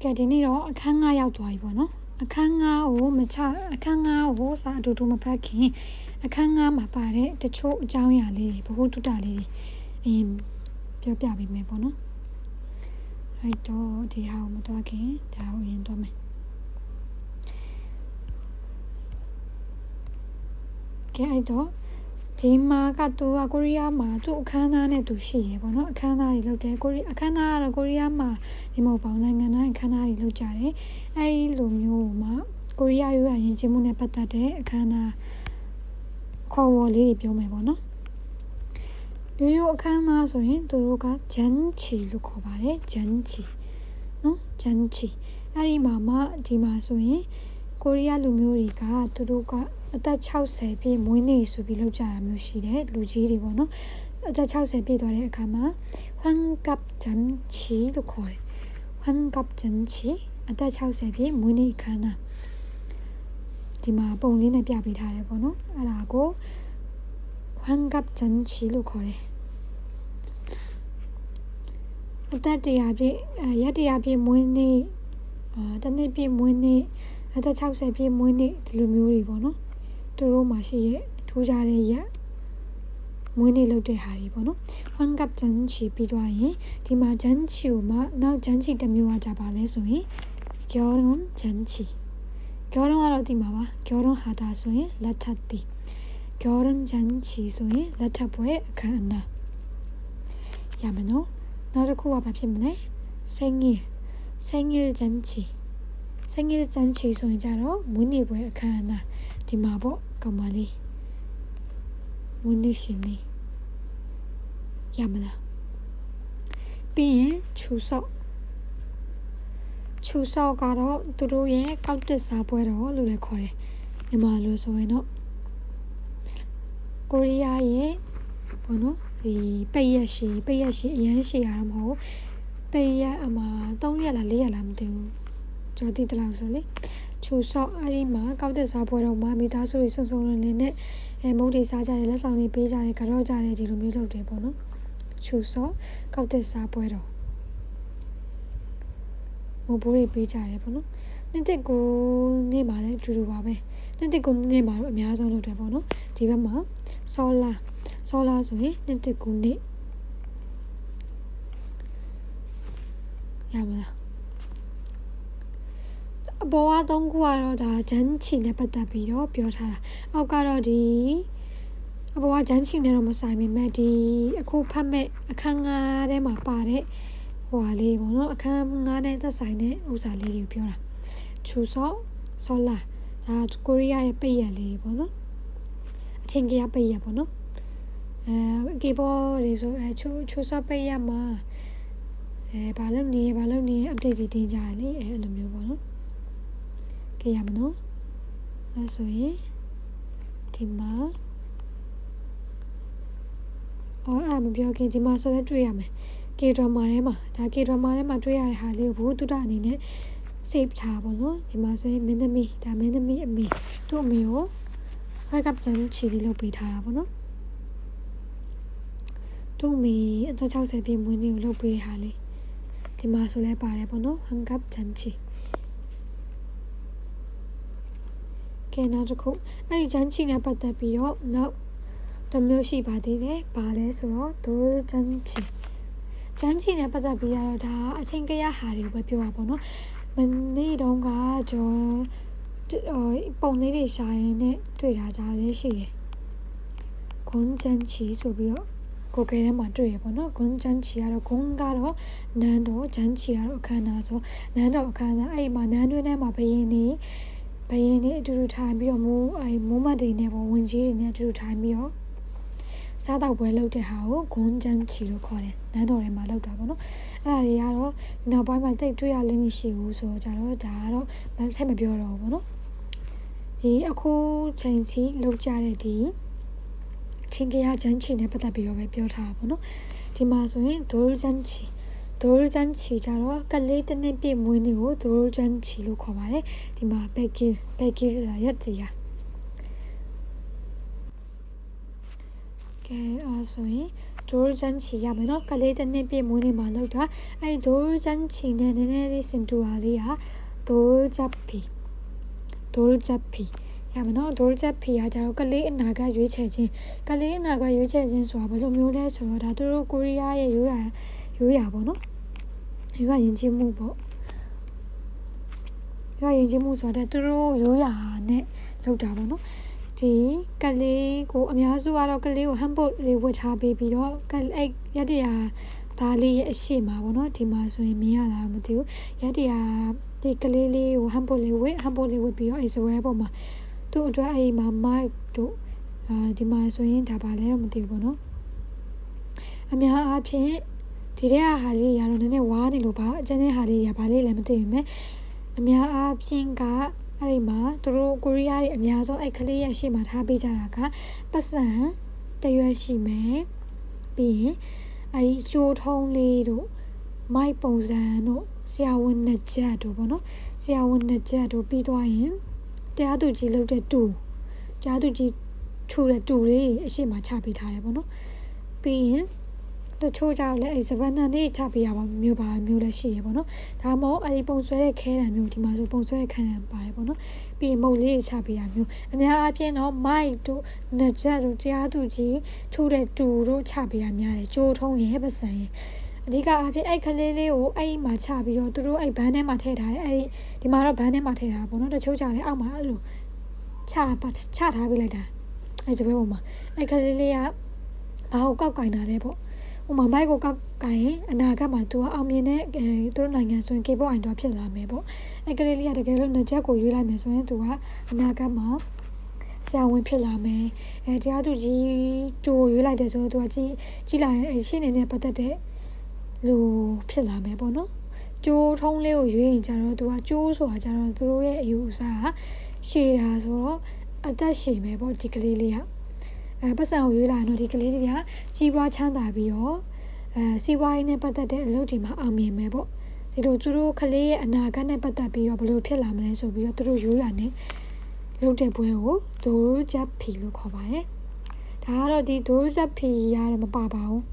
ကဲဒီနေ့တော့အခန်း9ရောက်သွားပြီပေါ့နော်အခန်း9ကိုမချအခန်း9ကိုစာအတူတူမဖတ်ခင်အခန်း9မှာပါတဲ့တချို့အကြောင်းအရာလေးတွေဘဟုတုတလေးတွေပြောပြပေးမယ်ပေါ့နော်အဲ့တော့ဒီဟာကိုမသွားခင်ဒါကိုရင်သွားမယ်ကဲအဲ့တော့ဒီမှာကသူကကိုရီးယားမှာသူ့အခမ်းအနားနဲ့သူရှိရပေါ့နော်အခမ်းအနားတွေလုပ်တယ်အခမ်းအနားကတော့ကိုရီးယားမှာဒီမဟုတ်ပါဘူးနိုင်ငံတိုင်းအခမ်းအနားတွေလုပ်ကြတယ်အဲ့ဒီလိုမျိုးမှာကိုရီးယားရိုးရာယဉ်ကျေးမှုနဲ့ပတ်သက်တဲ့အခမ်းအနားခေါ်ဝေါ်လေးတွေပြောမယ်ပေါ့နော်ရိုးအခမ်းအနားဆိုရင်သူတို့ကဂျန်ချီလို့ခေါ်ပါတယ်ဂျန်ချီနော်ဂျန်ချီအဲ့ဒီမှာဒီမှာဆိုရင်ကိုရီးယားလူမျိုးတွေကသူတို့ကအသက်60ပြည့်မွေးနေ့ဆိုပြီးလုပ်ကြတာမျိုးရှိတယ်လူကြီးတွေပေါ့နော်အသက်60ပြည့်သွားတဲ့အခါမှာဟွမ်ကပ်ဂျန်ချီလို့ခေါ်တယ်ဟွမ်ကပ်ဂျန်ချီအသက်60ပြည့်မွေးနေ့အခမ်းအနားဒီမှာပုံလေးနဲ့ပြပေးထားတယ်ပေါ့နော်အဲ့ဒါကိုဟွမ်ကပ်ဂျန်ချီလို့ခေါ်တယ်အသက်100ပြည့်ရက်100ပြည့်မွေးနေ့တစ်နှစ်ပြည့်မွေးနေ့အသက်60ပြည့်မွေးနေ့ဒီလိုမျိုးတွေပေါ့နော်သူတို့မှာရှိရဲ့ထူးခြားတဲ့ရက်မွေးနေ့လုပ်တဲ့ဟာတွေပေါ့နော်ဟွမ်ကပ်ဂျန်ချီပြီးသွားရင်ဒီမှာဂျန်ချီကိုမှနောက်ဂျန်ချီတစ်မျိုးကကြပါလဲဆိုရင်ဂျောရွန်ဂျန်ချီဂျောရွန်ကတော့ဒီမှာပါဂျောရွန်ဟာတာဆိုရင်လက်ထပ်တီဂျောရွန်ဂျန်ချီဆိုရင်လက်ထပ်ပွဲအခမ်းအနားရမယ်နော်နောက်တစ်ခုကဘာဖြစ်မလဲ생일ဂျန်ချီ생일ဂျန်ချီဆိုရင်ကြတော့မွေးနေ့ပွဲအခမ်းအနားဒီမှာပေါ့ကောင်မလေးမွေးနေ့ရှင်လေးရမလားပြီးရင်ချူဆော့ကတော့သူတို့ရဲ့ကောက်တစ်စားပွဲတော်လို့လည်းခေါ်တယ်မြန်မာလိုဆိုရင်တော့ကိုရီးယားရဲ့ပေါ့နော်ဒီပိတ်ရက်ရှည်အရန်ရှည်ရတော့မဟုတ်ပိတ်ရက်အမှာ3ရက်လား4ရက်လားမသိဘူးကျော်တိတလောက်ဆိုလေချူဆော့အဲ့ဒီမှာကောက်တဲ့စားပွဲတော်မှာမိသားစုတွေစုံလင်နဲ့မုတ်တွေစားကြတယ်လက်ဆောင်တွေပေးကြတယ်ကြော့ကြတယ်ဒီလိုမျိုးလုပ်တယ်ပေါ့နော်ချူဆော့ကောက်တဲ့စားပွဲတော်မုတ်ဘိုးတွေပေးကြတယ်ပေါ့နော်နှစ်တစ်ကိုနေ့မှာလည်းအတူတူပါပဲနှစ်တစ်ကိုနေ့မှာတော့အများဆုံးလုပ်တယ်ပေါ့နော်ဒီဘက်မှာဆောလာဆိုရင်နှစ်တစ်ကိုနေ့ရမလားအပေါ်က3ခုကတော့ဒါဂျန်ချီနဲ့ပတ်သက်ပြီးတော့ပြောထားတာအောက်ကတော့ဒီအပေါ်ကဂျန်ချီနဲ့တော့မဆိုင်ပေမဲ့ဒီအခုဖတ်မဲ့အခန်း9ထဲမှာပါတဲ့ဟိုဟာလေးပေါ့နော်အခန်း9နဲ့သက်ဆိုင်တဲ့ဥစ္စာလေးကိုပြောတာချူဆောလာဒါကိုရီးယားရဲ့ပိတ်ရက်လေးပေါ့နော်အချင်းကြီးပိတ်ရက်ပေါ့နော်ကေဘောတွေဆိုချူဆောပိတ်ရက်မှာဘာလို့နေ update တွေတင်ကြရလေအဲ့လိုမျိုးပေါ့နော်ကြည့်ရမနော်အဲဆိုရင်ဒီမှာမပြောခင်ဒီမှာဆိုလည်းတွေ့ရမယ်ကေဒရမာထဲမှာဒါကေဒရမာထဲမှာတွေ့ရတဲ့ဟာလေးကိုဘုသူတအနေနဲ့ save ထားပါတော့ဒီမှာဆိုရင်မင်းသမီးအမေသူ့အမေကိုဖက်ကပ်ဂျန်ချီလေးလုပ်ပေးထားတာပေါ့နော်သူ့အမေအသက်60ပြည့်မွေးနေ့ကိုလုပ်ပေးဟာလေးဒီမှာဆိုလည်းပါတယ်ပေါ့နော်ဟန်ကပ်ဂျန်ချီကဲနောက်တစ်ခုအဲ့ဒီဂျန်ချီနဲ့ပတ်သက်ပြီးတော့နောက်တစ်မျိုးရှိပါသေးတယ်ဘာလဲဆိုတော့ဒိုဂျန်ချီနဲ့ပတ်သက်ပြီးတော့ဒါအချင်းကရဟာတွေကိုပဲပြောတာပေါ့နော်မနေ့တုန်းကကျွန်ပုံလေးတွေရှာရင်းနဲ့တွေ့တာကြားလေးရှိတယ်ဂွန်ဂျန်ချီဆိုပြီးတော့ကိုယ်ကဲထဲမှာတွေ့ရပေါ့နော်ဂွန်ဂျန်ချီကတော့ဂွန်ကတော့နန်းတော်ဂျန်ချီကတော့အခမ်းအနားဆိုနန်းတော်အခမ်းအနားအဲ့ဒီမှာနန်းတွင်းထဲမှာဘယင်းနေအတူတူထိုင်ပြီးတော့မိုးမတ်တွေနဲ့ပေါ့ဝင်ကြီးတွေနဲ့အတူတူထိုင်ပြီးတော့စားတော့ပွဲလုပ်တဲ့ဟာကိုဂွန်ဂျန်ချီလို့ခေါ်တယ်နန်းတော်ထဲမှာလုပ်တာပေါ့နော်အဲ့ဒါတွေကတော့ဒီနောက်ပိုင်းမှာတိတ်တွေ့ရလိမ့်မရှိဘူးဆိုတော့ကြတော့ဒါကတော့ထပ်မပြောတော့ဘူးပေါ့နော်ဒီအခုချိန်စီလုပ်ကြတဲ့ဒီချင်းကရဂျန်ချီနဲ့ပတ်သက်ပြီးတော့ပဲပြောထားတာပေါ့နော်ဒီမှာဆိုရင်ဒိုဂျန်ချီကြတော့ကလေးတစ်နှစ်ပြည့်မွေးနေ့ကိုဒိုဂျန်ချီလို့ခေါ်ပါတယ်ဒီမှာဘက်ကီဆိုတာရက်တရားကဲဆိုရင် ဒိုဇန်ချီရမယ်နော်ကလေးတစ်နှစ်ပြည့်မွေးနေ့မှာလောက်တာအဲ့ဒိုဇန်ချီနဲ့နည်းနည်းလေးစင်တူပါလေးဟာဒိုဂျပ်ဖီရမယ်နော်ဒိုဂျပ်ဖီကကြတော့ကလေးအနာကရွေးချယ်ခြင်းဆိုတာဘယ်လိုမျိုးလဲဆိုတော့ဒါသူတို့ကိုရီးယားရဲ့ရိုးရာပေါ့နော်ရိုးရာယဉ်ကျေးမှုပေါ့ရိုးရာယဉ်ကျေးမှုဆိုတော့သူတို့ရိုးရာနဲ့လောက်တာပေါ့နော်ဒီကလေးကိုအများစုကတော့ကလေးကိုဟမ်ဘုတ်လေးဝတ်ထားပေးပြီးတော့အဲ့ရတရာသားလေးရဲ့အရှိမှာပေါ့နော်ဒီမှာဆိုရင်မြင်ရတာမသိဘူးရတရာဒီကလေးလေးကိုဟမ်ဘုတ်လေးဝတ်ပြီးတော့အဲ့စပွဲပေါ်မှာသူ့အတွက်အဲ့မှာမိုက်တို့ဒီမှာဆိုရင်ဒါပါလဲတော့မသိဘူးပေါ့နော်အများအားဖြင့်ဒီတဲ့ဟာလေးရတော့နည်းနည်းဝါးနေလို့ပါအကျဉ်းတဲ့ဟာလေးရပါလေလည်းမသိဘူးမယ်အများအားဖြင့်ကအဲ့ဒီမှာသူတို့ကိုရီးယားတွေအများဆုံးအဲ့ကလေးရဲ့ရှေ့မှာထားပေးကြတာကပတ်စံတရွက်ရှိမယ်ပြီးရင်အဲ့ဒီကျိုးထုံးလေးတို့မိုက်ပုံစံတို့ဆရာဝန်နှစ်ချက်တို့ပေါ့နော်ဆရာဝန်နှစ်ချက်တို့ပြီးသွားရင်တရားသူကြီးလုပ်တဲ့တရားသူကြီးထူတဲ့တူလေးအရှိမချပေးထားတယ်ပေါ့နော်ပြီးရင်တချို့ကြောင့်လည်းအဲ့စပန်နန်လေးချပေးရပါမျိုးလည်းရှိရပေါ့နော်ဒါမှမဟုတ်အဲ့ဒီပုံဆွဲတဲ့ခဲတံမျိုးဒီမှာဆိုပုံဆွဲတဲ့ခဲတံပါတယ်ပေါ့နော်ပြီးရင်မုတ်လေးချပေးရမျိုးအများအားဖြင့်တော့မိုက်တို့နှစ်ချက်တို့တရားသူကြီးထူတဲ့တူတို့ချပေးရများတယ်ကြိုးထုံးရဲ့ပတ်စံရဲ့အဓိကအားဖြင့်အဲ့ကလေးလေးကိုအဲ့မှာချပြီးတော့သူတို့အဲ့ဘန်းထဲမှာထည့်ထားတယ်အဲ့ဒီမှာတော့ဘန်းထဲမှာထည့်ထားတာပေါ့နော်တချို့ကြောင့်လည်းအောက်မှာအဲ့လိုချထားပေးလိုက်တာအဲ့စပွဲပေါ်မှာအဲ့ကလေးလေးကဘာကိုကောက်ကင်တာလဲပေါ့ဥမာမိုက်ကိုကောက်ကင်ရင်အနာကမှသူကအောင်မြင်တဲ့သူတို့နိုင်ငံဆိုရင် K-pop idol ဖြစ်လာမယ်ပေါ့အဲ့ကလေးလေးကတကယ်လို့နှစ်ချက်ကိုရွေးလိုက်မယ်ဆိုရင်သူကအနာကမှဆရာဝန်ဖြစ်လာမယ်တရားသူကြီးတူရွေးလိုက်တယ်ဆိုတော့သူကကြည့်လိုက်ရင်ရှင်းနေတဲ့ပတ်သက်တဲ့လူဖြစ်လာမယ်ပေါ့နော်ကျိုးထုံးလေးကိုရွေးရင်ကြတော့သူကကျိုးဆိုတာကြတော့သူတို့ရဲ့အယူအဆကရှည်တာဆိုတော့အသက်ရှည်မယ်ပေါ့ဒီကလေးလေးကပတ်စံကိုရွေးလာတော့ဒီကလေးတွေကကြီးပွားချမ်းသာပြီးတော့စီးပွားရေးနဲ့ပတ်သက်တဲ့အလုပ်တွေမှာအောင်မြင်မယ်ပေါ့ဒီလိုသူတို့ကလေးရဲ့အနာဂတ်နဲ့ပတ်သက်ပြီးတော့ဘယ်လိုဖြစ်လာမလဲဆိုပြီးတော့သူတို့ရိုးရာနဲ့လုပ်တဲ့ပွဲကိုဒိုဂျပ်ဖီလို့ခေါ်ပါတယ်ဒါကတော့ဒီဒိုဂျပ်ဖီရတယ်မပါပါဘူး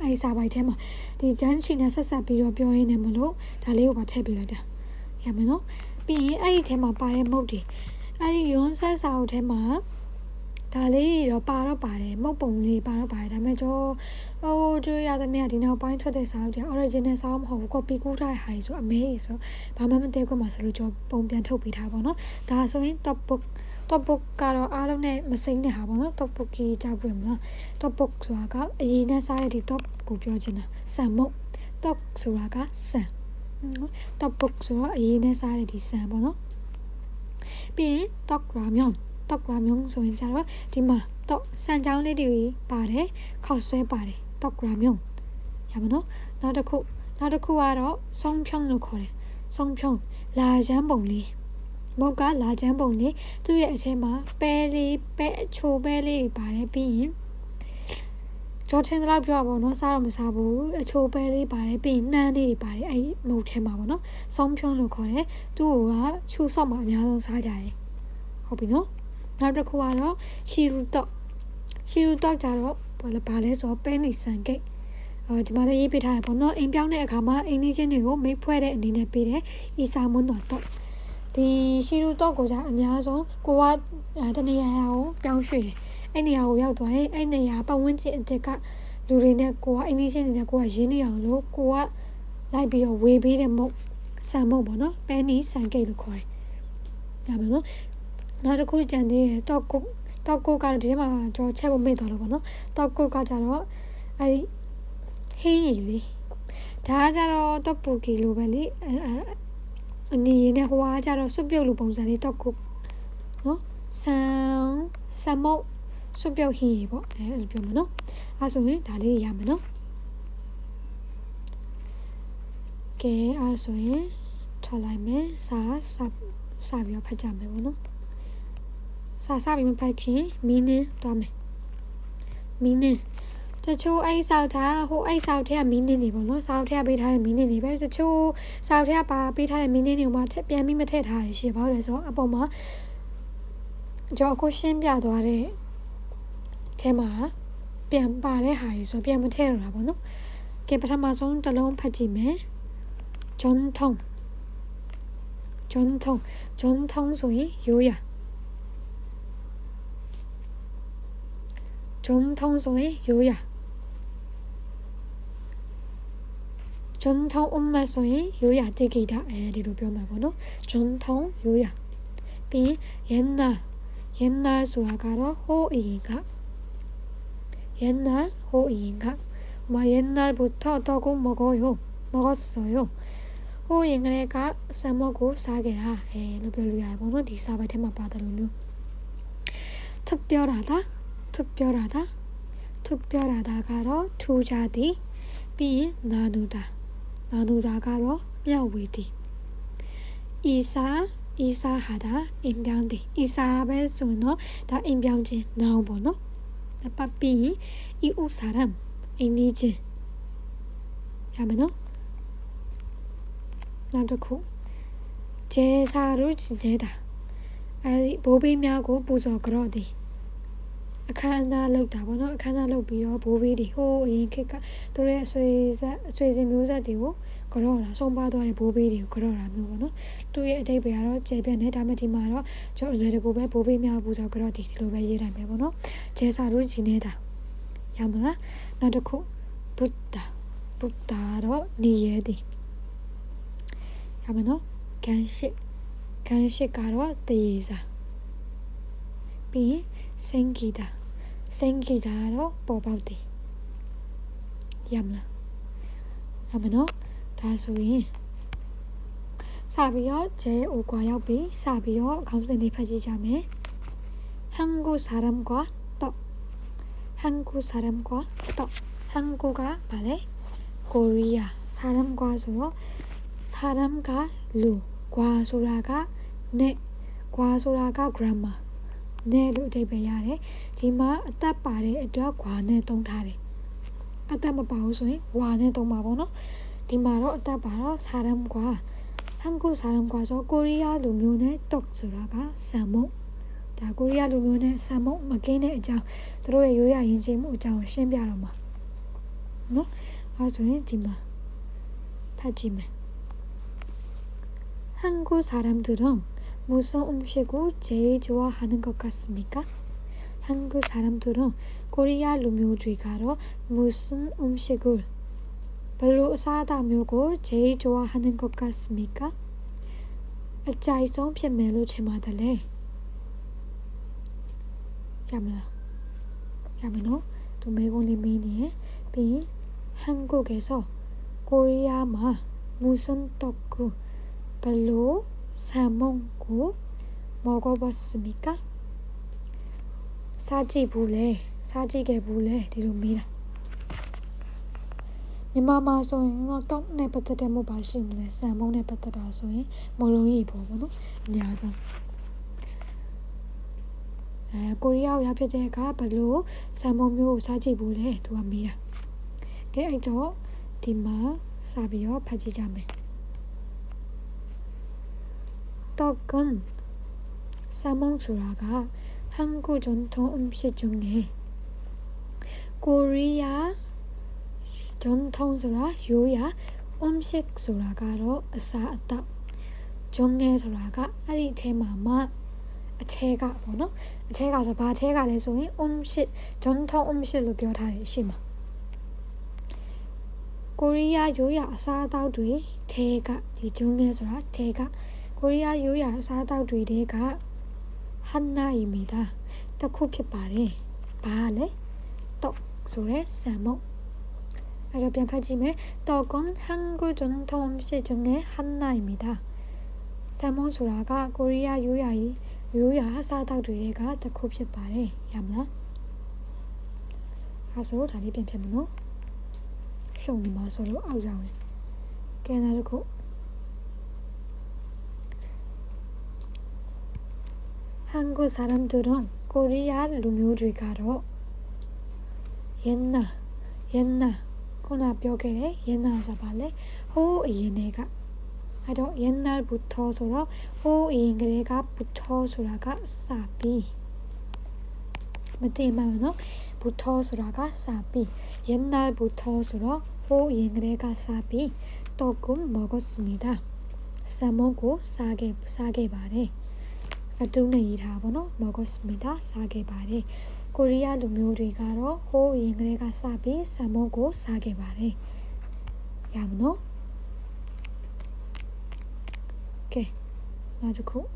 အဲ့ဒီစာပိုက်ထဲမှာဒီဂျန်ချီနဲ့ဆက်ဆက်ပြီးတော့ပြောရင်းနဲ့မလို့ဒါလေးကိုပါထည့်ပေးလိုက်တာရမယ်နော်ပြီးရင်အဲ့ဒီထဲမှာပါတဲ့မုတ်တွေအဲ့ဒီရွန်းဆက်စာအုပ်ထဲမှာဒါလေးတော့ပါတယ်မုတ်ပုံလေးပါတော့ပါတယ်ဒါပေမဲ့တို့ရသမျှဒီနောက်ပိုင်းထွက်တဲ့စာအုပ်တွေ original စာအုပ်မဟုတ်ဘူး copy ကူးထားတဲ့ဟာတွေဆိုအမဲကြီးဆိုဘာမှမတည့်ခွင့်မှာဆိုလို့ကျွန်တော်ပုံပြန်ထုတ်ပေးထားပါတော့ဒါဆိုရင် top book ကတော့အားလုံးနဲ့မစိမ့်တဲ့ဟာပေါ့နော် top book ကြီးကြားပွင့်မလား top book ဆိုတာကအရင်နဲ့စားတဲ့ဒီ top ကိုပြောချင်တာဆန်မုတ် top ဆိုတာကဆန် top book ဆိုတော့အရင်နဲ့စားတဲ့ဒီဆန်ပေါ့နော်ပြီးရင် top ramyeonဆိုရင်ကြတော့ဒီမှာတော့စံချောင်းလေးတွေပါတယ်ခောက်ဆွဲပါတယ်တော့ ramyeon ရပါတော့နောက်တစ်ခုကတော့စုံဖြုံးလို့ခေါ်တယ်စုံဖြုံးလာချမ်းပုံလေးမုတ်ကလာချမ်းပုံလေးသူ့ရဲ့အထဲမှာပဲအချိုပဲလေးတွေပါတယ်ပြီးရင်ကျော်ထင်းတော့ပြောပါဘောနော်စားတော့မစားဘူးအချိုပဲလေးပါတယ်ပြီးရင်နှမ်းလေးတွေပါတယ်အဲ့မုတ်ထဲမှာပေါ့နော်စုံဖြုံးလို့ခေါ်တယ်သူ့ကချူဆော့မှာအများဆုံးစားကြတယ်ဟုတ်ပြီနော်နောက်တစ်ခုကတော့ရှီရူတော့ကြတော့ဘာလဲဆိုတော့ပဲနီဆန်ဂိတ်ဒီမှာလည်းရေးပေးထားတယ်ပေါ့နော်အိမ်ပြောင်းတဲ့အခါမှာအိမ်နေချင်းတွေကိုမိတ်ဖွဲ့တဲ့အနေနဲ့ပေးတယ်အီစာမွန်းတော်တော့ဒီရှီရူတော့ကိုကြအများဆုံးကိုကတနေရာကိုပြောင်းရွှေ့တယ်အဲ့နေရာကိုရောက်သွားရင်အဲ့နေရာပတ်ဝန်းကျင်အတက်ကလူတွေနဲ့ကိုကအိမ်နေချင်းတွေနဲ့ကိုကရင်းနေအောင်လို့ကိုကလိုက်ပြီးတော့ဝေပေးတဲ့မုတ်ဆန်မုတ်ပေါ့နော်ပဲနီဆန်ဂိတ်လို့ခေါ်တယ်ဒါပဲနော်နောက်တစ်ခုကြံသေးတယ်တော့ကုတ်ကတော့ဒီထဲမှာကျွန်တော်ချက်ဖို့မေ့သွားလို့ပေါ့နော်တော့ကုတ်ကကြတော့အဲဒီဟင်းရည်လေးဒါကကြတော့တော့ပူကီလိုပဲလေအနီရင်းနဲ့ဟိုကကြတော့စွပ်ပြုတ်လိုပုံစံလေးတော့ကုတ်နော်ဆမ်မုတ်စွပ်ပြုတ်ဟင်းရည်ပေါ့အဲ့လိုပြောမှာနော်အဲ့ဆိုရင်ဒါလေးရမယ်နော်ကဲအဲ့ဆိုရင်ထွက်လိုက်မယ်စပြီးတော့ဖတ်ကြမယ်ပေါ့နော်စာပြီးမဖတ်ခင်မင်းနဲ့သွားမယ်မင်းနဲ့တချို့အဲ့ဆောက်ထားအဲ့ဆောက်ထဲကမင်းနဲ့နေပေါ့နော်ဆောက်ထဲကပေးထားတဲ့မင်းနဲ့နေပဲတချို့ဆောက်ထဲကပါပေးထားတဲ့မင်းနဲ့နေမှာပြန်ပြီးမထည့်ထားရရှိပါလို့လဲဆိုတော့အပေါ်မှာကျွန်တော်အခုရှင်းပြသွားတဲ့အဲမှာ ပြန်ပါတဲ့ဟာတွေဆိုပြန်မထည့်ရတာပေါ့နော်ကဲပထမဆုံးတစ်လုံးဖတ်ကြည့်မယ်ဂျွန်ထုံဆိုရင်ရိုးရာဂျွန်ထုံဆိုရင်ရိုးရာဂျွန်ထုံအမတ်ဆိုရင်ရိုးရာတိကိတာဒီလိုပြောမှာပေါ့နော်ဂျွန်ထုံရိုးရာပြီး옛날ဆိုတာကတော့ဟိုးအရင်က옛날ဟိုးအရင်က옛날부터 떡을 먹었어요ဟိုးရင်ကလေးကဆမ်မော့ကိုစားခဲ့တာလို့ပြောလို့ရတယ်ပေါ့နော်ဒီစာပိုက်ထဲမှာပါတယ်လို့မျိုး특별하다ကတော့ထူးခြားသည်ပြီးရင်나누다ကတော့မျှဝေသည်이사하다အိမ်ပြောင်းသည်이사ပဲဆိုရင်တော့ဒါအိမ်ပြောင်းခြင်းနောင်ပေါ့နော်ပတ်ပြီးရင်이웃 사람အိမ်နီးချင်းရမယ်နော်နောက်တစ်ခု제사를 지내다ဘိုးဘေးများကိုပူဇော်ကြတော့သည်အခမ်းအနားလုပ်တာပေါ့နော်အခမ်းအနားလုပ်ပြီးတော့ဘိုးဘေးတွေဟိုးအရင်ခေတ်ကသူတို့ရဲ့အဆွေစဉ်မျိုးဆက်တွေကိုကြော့တာဆုံးပါသွားတဲ့ဘိုးဘေးတွေကိုကြော့တာမျိုးပေါ့နော်သူ့ရဲ့အဓိပ္ပာယ်ကတော့ကျေပြတ်နေဒါမှဒီမှာတော့ကျွန်တော်အလွယ်တကူပဲဘိုးဘေးများပူဇော်ကြော့တယ်ဒီလိုပဲရေးလိုက်မယ်ပေါ့နော်ဂျေဆာရူဂျီနေတာရမလားနောက်တစ်ခုဘုဒ္ဓတော့နေရသည်ရမယ်နော်ကန်ရှိကတော့တရေစာပြီးရင်စင်ဂီတာကတော့ပေါ်ပေါက်သည်ရမလားရမယ်နော်ဒါဆိုရင်စပြီးတော့ဂျဲအိုကွာရောက်ပြီးစပြီးတော့ခေါင်းစဉ်လေးဖတ်ကြည့်ကြမယ်한국사람과 한국가 말해 코리아 사람과 서로 사람과 루 과소라가 네 과소라가 그라마 네 로အဓိပ္ပာယ်ရတယ်ဒီမှာအသက်ပါတဲ့အတွက်ကွာနဲ့သုံးထားတယ်အသက်မပါဘူးဆိုရင်ဝါနဲ့သုံးပါပေါ့နော်ဒီမှာတော့အသက်ပါတော့사람과 한국 사람과ဆိုကိုရီးယားလူမျိုးနဲ့တော့ဆိုတာကဆမ်မုတ်ဒါကိုရီးယားလူမျိုးနဲ့ဆမ်မုတ်မကင်းတဲ့အကြောင်းသူတို့ရဲ့ရိုးရာယဉ်ကျေးမှုအကြောင်းရှင်းပြတော့မှာနော်အဲဆိုရင်ဒီမှာဖတ်ကြည့်မယ် 한국 사람들은 무슨 음식을 제일 좋아하는 것 같습니까? 한국 사람들은 코리아 루묘주의가로 무슨 음식을 별로 싸다며고 제일 좋아하는 것 같습니까? 짜이송 편멜로 제마달래 야면어 또 매곤이 미니에 빈 한국에서 코리아마 무슨 떡국 별로 사먹고 먹어봤습니까? 사지개불래 디로미라 니마마 소인 떡네 버터데 뭐 맛있네 사먹네 버터다 소인 뭐롱이 보고는 안녕하세요 코리아 야페데가 별로 사먹묘 사지불래 두합니다 그 아이죠 디마 사비어 파지자메 떡은 사몽수라가 한국 전통 음식 중에 코리아 전통수라 요야 음식 수라가로 싸다 정의 수라가 아리 제마마 제가 뭐노 제가서 봐 제가 내소인 음식 전통 음식로 표현하래 심아 코리아 요야 싸다우리 제가 이 정의 수라 제가 코리아 요야 사다우리가 하나입니다. 떡쿠피 바레 떡 소래 사모. 아랍변 파지메 떡은 한국 전통 음식 중에 하나입니다. 사모 소라가 코리아 요야 사다우리가 떡쿠피 바레 얌나. 가서 다리 변편노. 쇼니마 소로 아우자we. 깨나르고 한국 사람들은 코리아 루묘주의가로 옛날 코나 벽에 옛날 잡아래 호 이내가 아도 옛날부터 서로 호 이내가 부터 소라가 사비 맞지만은 옛날부터 소라가 사비 옛날부터 소라 호잉레가 사비 떡은 먹었습니다. 싸먹고 싸게 바래. 파투네 일하보노 먹었습니다. 싸게 바래. 코리아 루မျိုးတွေကတော့ 호잉레가 사비 싸먹고 싸게 바래. 야무노? 오케이. 놔두고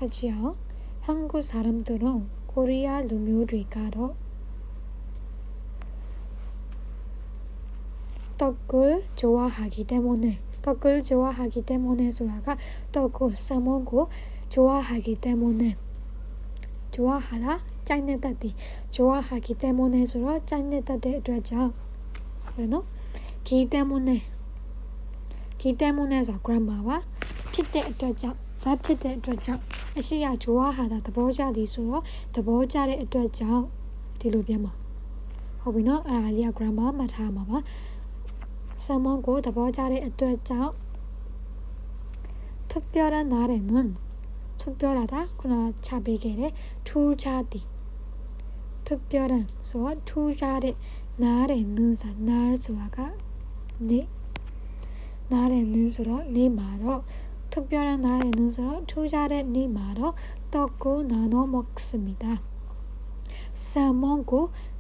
하지요. 한국 사람들은 코리아 루မျိုးတွေကတော့ 떡을 좋아하기 때문에 소라가 떡을 싸먹고 좋아하기 때문에 좋아하다 짠내다디 좋아하기 때문에 소라 짠내다디အတွက်ကြောင့် 그래노? 기 때문에 소 그라마 봐.ဖြစ်တဲ့အတွက်ကြောင့် verb ဖြစ်တဲ့အတွက်ကြောင့် အရှိရ 좋아하다 သဘောကျသည်ဆိုတော့ သဘောကျတဲ့အတွက်ကြောင့် ဒီလိုပြန်မှာဟုတ်ပြီနော် အဲ့ဒါလေးက grammar မှတ်ထားမှာပါ someone ကို သဘောကျတဲ့အတွက်ကြောင့် 특별한 날에는 특별하다 ခုနချပေးခဲ့တယ် ထူးခြားသည် 특별한 ဆိုတော့ ထူးခြားတဲ့ 날에는 날ဆိုတာက နေ့ 날에는ဆိုတော့ နေ့မှာတော့ 특별한 날에는ဆိုတော့ ထူးခြားတဲ့ နေ့မှာတော့ 떡을 나눠 먹습니다. 싸먹고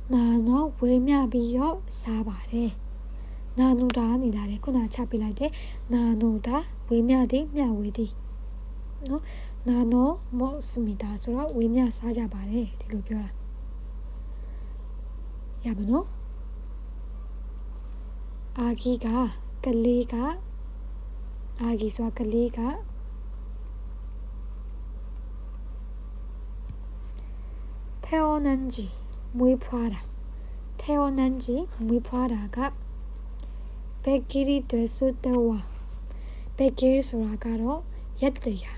나눠 외면하여 사바래. 나누다 아니다래. 그나 차피라이데 나누다 외면하디 мя웨디. 나눠 먹습니다. 소라 외면 사자바래. 디로 표라. 야보노? 아기가 끌리가 아기 소라 끌리가 태어난 지 무이푸아라 태어난 지 무이푸아라가 100일이 됐을 때와 100일 소라가로 옛대야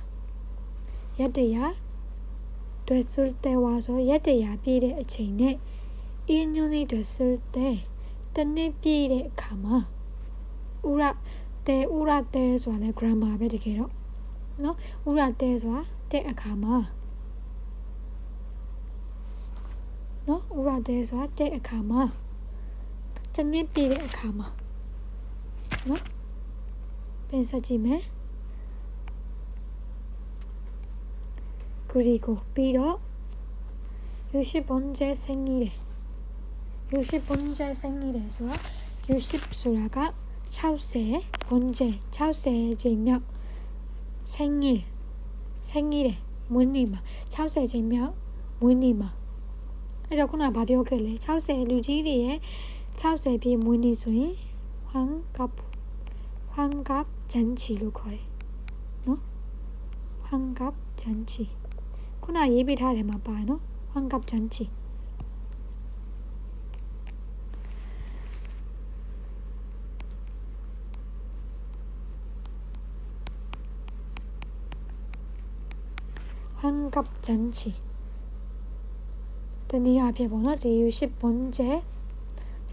됐을 때 와서 옛대야 비례ချိန်နဲ့ 1년이 됐을 때တစ်နှစ် ပြည့်တဲ့အခါမှာ 우라 때ဆိုတာလည်း grammar ပဲတကယ်တော့နော် 우라 때ဆိုတာတဲ့အခါမှာနော် 우라 때ဆိုတာတဲ့အခါမှာ တစ်နှစ် ပြည့်တဲ့အခါမှာနော် ပြန်ဆက်ကြည့်မယ် 그리고 ပြီးတော့ 60번째 생일에 60번째 생일에ဆိုတာ 60 ဆိုတာက 60 번째 60 ကြိမ်မြောက် 생일에 မွေးနေ့မှာ 60 ကြိမ်မြောက် မွေးနေ့မှာ အဲ့တော့ခုနကဘာပြောခဲ့လဲ 60 လူကြီးတွေရဲ့ 60 ပြည့်မွေးနေ့ဆိုရင် 환갑잔치 လို့ခေါ်တယ်နော် 환갑잔치 ခုနရေးပေးထားတယ်မှာပါတယ်နော် 환갑잔치 환갑잔치 တနည်းအားဖြင့်ပေါ့နော် ဒီ 60번째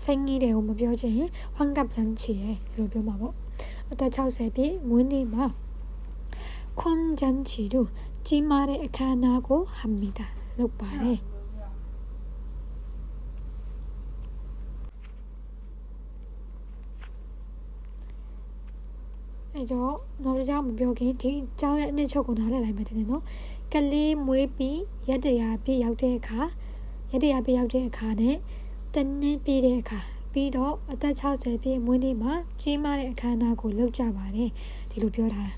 생일에 ကိုမပြောချင်ရင် 환갑잔치 လို့ပြောမှာပေါ့ အသက် 60 ပြည့်မွေးနေ့မှာ 콘잔치로 ကြီးမားတဲ့အခမ်းအနားကို 합니다 လုပ်ပါတယ် အဲ့တော့နောက်တစ်ကြောင်းမပြောခင်ဒီအကြောင်းရဲ့အနှစ်ချုပ်ကိုနားလည်လိုက်မယ်ထင်တယ်နော် ကလေးမွေးပြီးရက်တရာပြည့်ရောက်တဲ့အခါနဲ့တစ်နှစ်ပြည့်တဲ့အခါပြီးတော့အသက် 60 ပြည့်မွေးနေ့မှာကြီးမားတဲ့အခမ်းအနားကိုလုပ်ကြပါတယ်ဒီလိုပြောထားတာ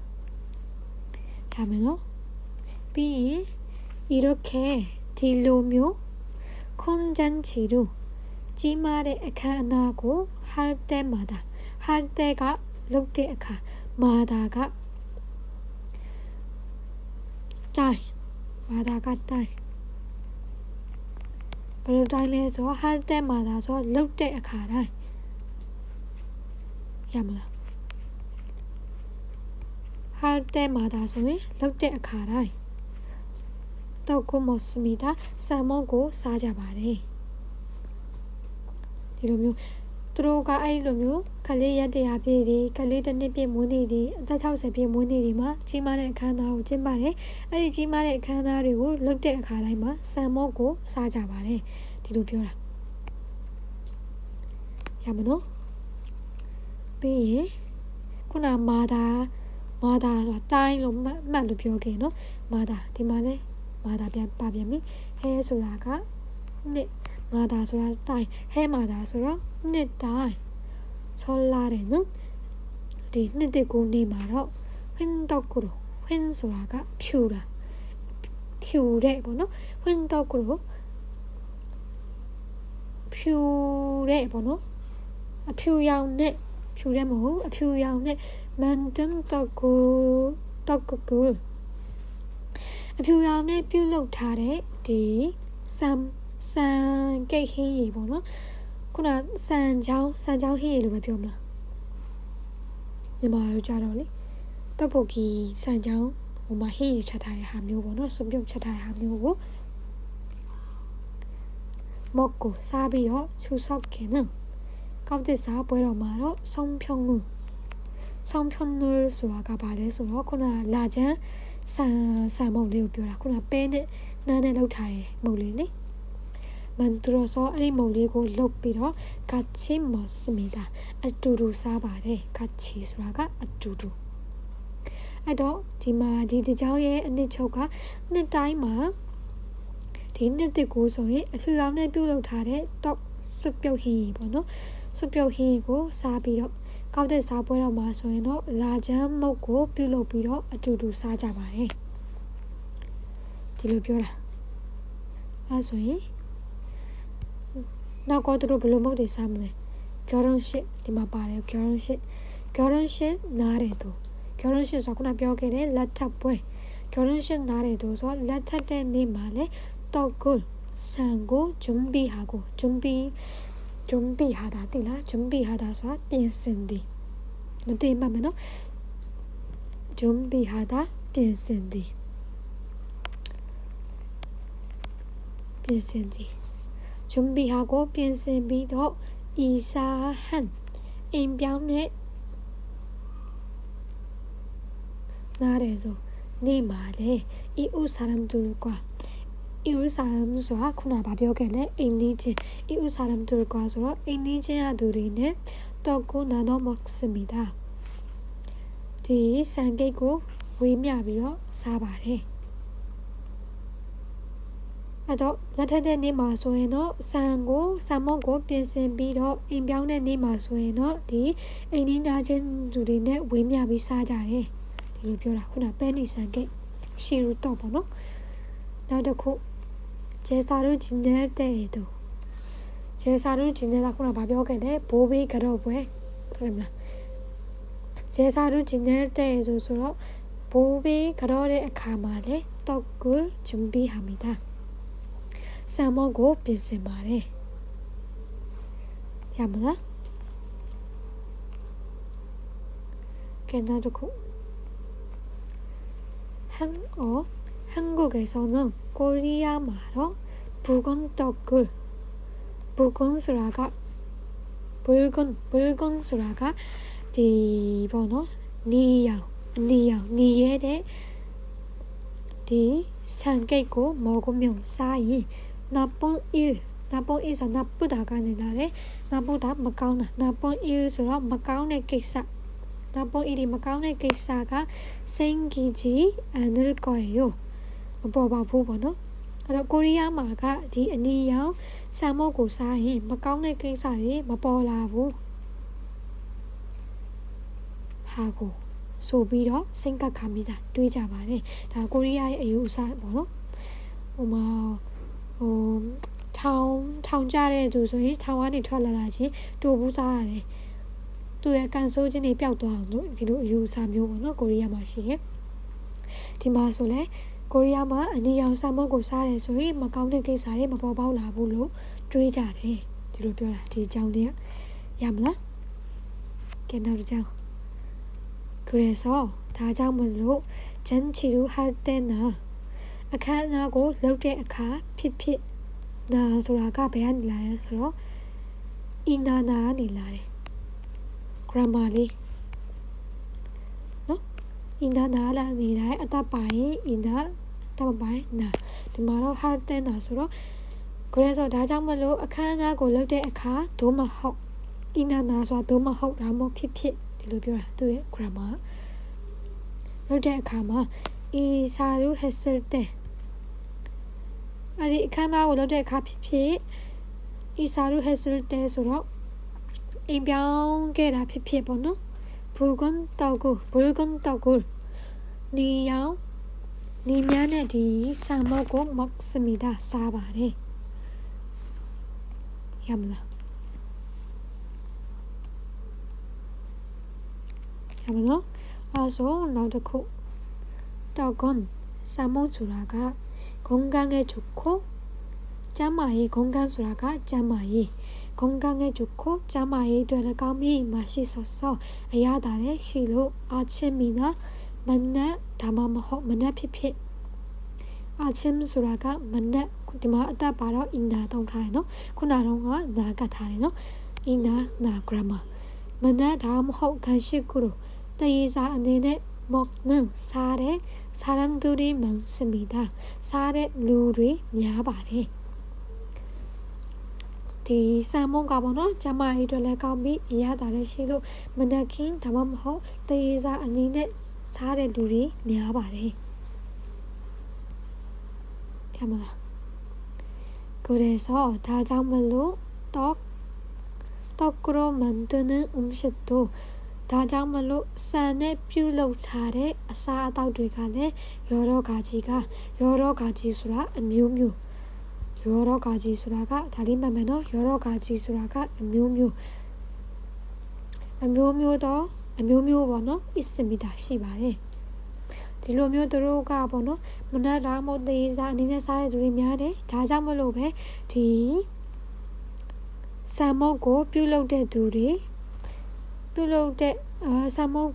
ဒါမယ်နော်ပြီးရင် 이렇게 ဒီလိုမျိုး 콘잔치로 ကြီးမားတဲ့အခမ်းအနားကို 할 때마다 할 때가 လုပ်တဲ့အခါ 마다가 တိုင်း 마다가 တိုင်း ဘယ်လိုတိုင်းလဲဆိုတော့ 할 때마다 ဆိုတော့ လုပ်တဲ့အခါတိုင်း ရမလား 할 때마다 ဆိုရင် လုပ်တဲ့အခါတိုင်း 떡을 먹습니다. 싸먹고 사자바래. ဒီလိုမျိုး သူတို့ကအဲ့လိုမျိုးကလေးရက်100ပြည့်တွေကလေးတစ်နှစ်ပြည့်မွေးနေ့တွေအသက်60ပြည့်မွေးနေ့တွေမှာကြီးမားတဲ့အခမ်းအနားကိုကျင်းပတယ်အဲ့ဒီကြီးမားတဲ့အခမ်းအနားတွေကိုလုပ်တဲ့အခါတိုင်းမှာဆန်မော့ကိုစားကြပါတယ်ဒီလိုပြောတာရမနော်ပြီးရင်ခုနမာတာဆိုတာတိုင်းလို့မှတ်လို့ပြောခဲ့နော်မာတာဒီမှာလဲမာတာပြန်ပါပြန်ပြီဟဲဆိုတာကနှစ်မာတာဆိုတာတိုင်းဟဲမာတာဆိုတော့နှစ်တိုင်းဆောလာတယ်နော်ဒီနှစ်တကူနေမှာတော့ဟင်းတော့ကူဟင်းဆိုတာကဖြူတာဖြူတဲ့ပေါ့နော်ဟင်းတော့ကူဖြူတဲ့ပေါ့နော်အဖြူရောင်နဲ့ဖြူတဲ့မဟုတ်အဖြူရောင်နဲ့မန်တန်တော့ကူအဖြူရောင်နဲ့ပြုတ်လောက်ထားတဲ့ဒီဆန်ကိတ်ဟင်းရီပေါ့နော်ခုနဆန်ချောင်းဟင်းရီလို့ပဲပြောမလားညီမတို့ကြတော့လေ떡볶이ဆန်ချောင်းဟိုမှာဟင်းရီချက်ထားတဲ့ဟာမျိုးပေါ့နော်စွန်ပြုတ်ချက်ထားတဲ့ဟာမျိုးကို먹고စားပြီးတော့ချူဆော့ခင်နော်ကောက်တဲ့စားပွဲတော်မှာတော့성평룰ဆိုတာကဘာလဲဆိုတော့ခုနလာချမ်းဆန်မုတ်လေးကိုပြောတာခုနပဲနဲ့နားနဲ့လောက်ထားတဲ့မုတ်လေးလေ만들어서အဲ့ဒီမုတ်လေးကိုလှုပ်ပြီးတော့같이 먹습니다အတူတူစားပါတယ်같이ဆိုတာကအတူတူအဲ့တော့ဒီမှာဒီကြောင်ရဲ့အနှစ်ချုပ်ကနှစ်တိုင်းမှာဒီနှစ်တစ်ကိုဆိုရင်အဖြူရောင်နဲ့ပြုတ်လောက်ထားတဲ့တော့စွပ်ပြုတ်ဟင်းပေါ့နော်စွပ်ပြုတ်ဟင်းကိုစားပြီးတော့ကောက်တဲ့စားပွဲတော်မှာဆိုရင်တော့လာချမ်းမုတ်ကိုပြုတ်လုပ်ပြီးတော့အတူတူစားကြပါတယ်ဒီလိုပြောတာအဲဆိုရင်နောက်တော့သူတို့ဘယ်လိုမုတ်တွေစားမလဲ결혼식ဒီမှာပါတယ်결혼식 나래도 결혼식ဆိုခုနပြောခဲ့တဲ့လက်ထပ်ပွဲ결혼식 나래도ဆိုလက်ထပ်တဲ့နေ့မှာလဲ떡을 산고 준비하다တိလား준비하다ဆိုတာပြင်ဆင်သည်မသိမှမနော်준비하다ပြင်ဆင်သည်준비하고ပြင်ဆင်ပြီးတော့이사한အိမ်ပြောင်းတဲ့날에도နေ့မှာလေ이웃 사람들과 이웃 사람ဆိုတာခုနကပြောခဲ့တဲ့အိမ်နီးချင်း이웃 사람들과ဆိုတော့အိမ်နီးချင်းအသူတွေနဲ့떡고 나눠 먹습니다ဒီဆန်ကိတ်ကိုဝေးမျှပြီးတော့စားပါတယ်အဲ့တော့လက်ထက်တဲ့နေ့မှာဆိုရင်တော့ဆန်မုတ်ကိုပြင်ဆင်ပြီးတော့အိမ်ပြောင်းတဲ့နေ့မှာဆိုရင်တော့ဒီအိမ်နီးချင်းသူတွေနဲ့ဝေးမျှပြီးစားကြတယ်ဒီလိုပြောတာခုနပဲနီဆန်ကိတ်ရှီရူတော့ပေါ့နော်နောက်တစ်ခု제사를 지낼 때에도 제사를 지내다ခုနဘာပြောခဲ့လဲဘိုးဘေးကတော့ပွဲဟုတ်မလား제사를 지낼 때에도ဆိုတော့ဘိုးဘေးကတော့တဲ့အခါမှာလေ떡을 준비합니다ဆန်မုတ်ကိုပြင်ဆင်ပါတယ်ရမလားကဲနောက်တစ်ခု한국에서는 코리아말로 붉은 수라가 디 번호 니의 디 산깨고 먹으면 사이 나쁜 일서 나쁘다가 아니라 나보다 막가우나 나쁜 일수록 막가우네ကိစ္စ나쁜 일이 막가우네ကိစ္စ가 생기지 않을 거예요မပေါ်ပါဘူးပေါ့နော်အဲ့တော့ကိုရီးယားမှာကဒီအနီရောင်ဆန်မုတ်ကိုစားရင်မကောင်းတဲ့ကိစ္စတွေမပေါ်လာဘူးဟာကိုဆိုပြီးတော့စိတ်ကပ်ခါမိတာတွေးကြပါတယ်ဒါကိုရီးယားရဲ့အယူအဆပေါ့နော်ဟိုမှာထောင်ကြတဲ့သူဆိုရင်ထောင်ကနေထွက်လာချင်းတူဘူးစားရတယ်သူရဲ့ကန်ဆိုးခြင်းတွေပျောက်သွားအောင်လို့ဒီလိုအယူအဆမျိုးပေါ့နော်ကိုရီးယားမှာရှိရင်ဒီမှာဆိုလဲကိုရီးယားမှာအနီရောင်ဆန်မုတ်ကိုစားတယ်ဆိုရင်မကောင်းတဲ့ကိစ္စတွေမပေါ်ပေါက်လာဘူးလို့တွေးကြတယ်ဒီလိုပြောတာဒီအကြောင်းလေးရမလားကဲနောက်တစ်ကြောင်း그래서ဒါကြောင့်မလို့잔치를 할 때나အခမ်းအနားကိုလုပ်တဲ့အခါဖြစ်နာဆိုတာကဘယ်ကနေလာလဲဆိုတော့ inana နေလာတယ် grammar လေးနော် inana လာနေတိုင်းအသက်ပိုင်း ina တမပိုင်းနာဒီမှာတော့ hard တဲ့နာဆိုတော့ကိုရဲဆိုဒါကြောင့်မလို့အခမ်းအနားကိုလုပ်တဲ့အခါဒို့မဟုတ် inana ဆိုတာဒို့မဟုတ်ဒါမှမဟုတ်ဖြစ်ဒီလိုပြောတာသူရဲ့ grammar လုပ်တဲ့အခါမှာ isaru heserte အဲ့ဒီအခမ်းအနားကိုလုပ်တဲ့အခါဖြစ် isaru heserte ဆိုတော့အိမ်ပြောင်းခဲ့တာဖြစ်ပေါ့နော် bulgun togul နီယောင်နီများနဲ့ဒီဆာမော့ကို maximida စားပါတယ်ရမလားရမနော်အဲ့ဆိုနောက်တစ်ခုtogon ဆာမော့ဆိုတာက건강에 좋고 짜마이 건강ဆိုတာက 짜마이 건강에 좋고 짜마이 되어감이 맛있어서 아야다래 시로 아침이나 만나 다마마호 만나 피피 아침ဆိုတာက 만나 ဒီမှာအသက်ပါတော့ ina တုံးထားတယ်နော်ခုနတော့ကနာကတ်ထားတယ်နော် ina na grammar 만나 다마호 간식으로 때이사 안에는 먹는 살에 사람들이 많습니다. 살의 룰이 많아요. 디 사모가 보노 자마이들의 감이 이야다를 시로 만나긴 담am호 때이사 안에는 살의 룰이 많아요. 야마라. 그래서 다장물로 떡으로 만드는 음식도 다장물로 산에ပြုလုပ်ထားတဲ့အစားအသောက်တွေကလည်း여러 가지ဆိုတာအမျိုးမျိုး여러 가지ဆိုတာကဒါလေးမှတ်မယ်နော်여러 가지ဆိုတာကအမျိုးမျိုးပေါ့နော်있습니다ရှိပါတယ်ဒီလိုမျိုးသူတို့ကပေါ့နော်မနက်ရာမို့သေးစားအနေနဲ့စားတဲ့သူတွေများတယ်ဒါကြောင့်မလို့ပဲဒီဆမ်မုတ်ကိုပြုလုပ်တဲ့သူတွေပြုလုပ်တဲ့ဆမ်မုတ်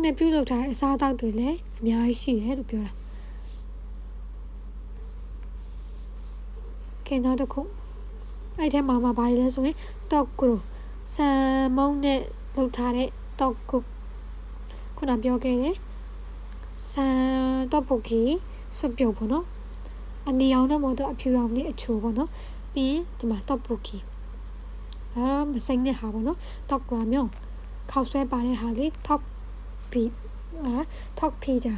နဲ့ပြုလုပ်ထားတဲ့အစားအသောက်တွေလည်းအများကြီးရှိတယ်လို့ပြောတာကဲနောက်တစ်ခုအဲ့ထဲမှာဘာတွေလဲဆိုရင်တောက်ကရိုဆမ်မုတ်နဲ့လုပ်ထားတဲ့တောက်ကုခုနပြောခဲ့တယ်ဆမ်တောက်ပုတ်ကြီးဆွပြုတ်ပေါ့နော်အနီအောင်နဲ့မတော့အဖြူအောင်လေးအချိုပေါ့နော်ပြီးရင်ဒီမှာတောက်ပုတ်ကြီးမစိမ့်တဲ့ဟာပေါ့နော်တောက်ကရာမျိုးခောက်ဆွဲပါတဲ့ဟာလေးထောက်ပီဇာ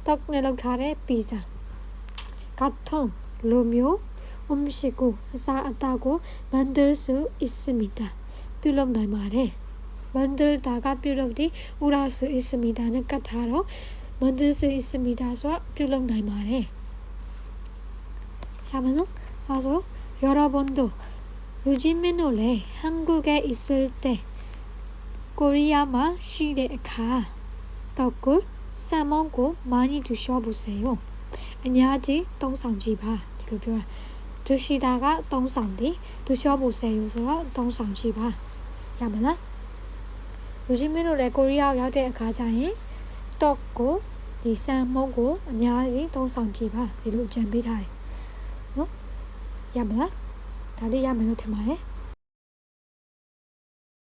တောက်နဲ့လောက်ထားတဲ့ပီဇာကတ်ထုံလိုမျိုး음식ကိုအစားအသောက်ကို만들 수 있습니다ပြုလုပ်နိုင်ပါတယ်만들다가ပြုလုပ်ပြီး우랄 수 있습니다နဲ့ကတ်ထားတော့만들 수 있습니다ဆိုတာပြုလုပ်နိုင်ပါတယ်ရမယ်နော်အဲဆို여러분도 요즘에는 한국에 있을 때 코리아만 쉬는အခါ 떡을 싸먹고 많이 드셔보세요. 안녕하지 똥상지바ဒီလိုပြောတာ드시다가 똥상디 드셔보세요ဆိုတော့똥상지바ရမလား요즘에는 코리아ရောက်တဲ့အခါကျရင် 떡ကိုဒီဆန်မုတ်ကိုအများကြီး똥상지바ဒီလိုကြံပေးထားတယ်နော်ရမလားဒါလေးရမယ်လို့ထင်ပါတယ်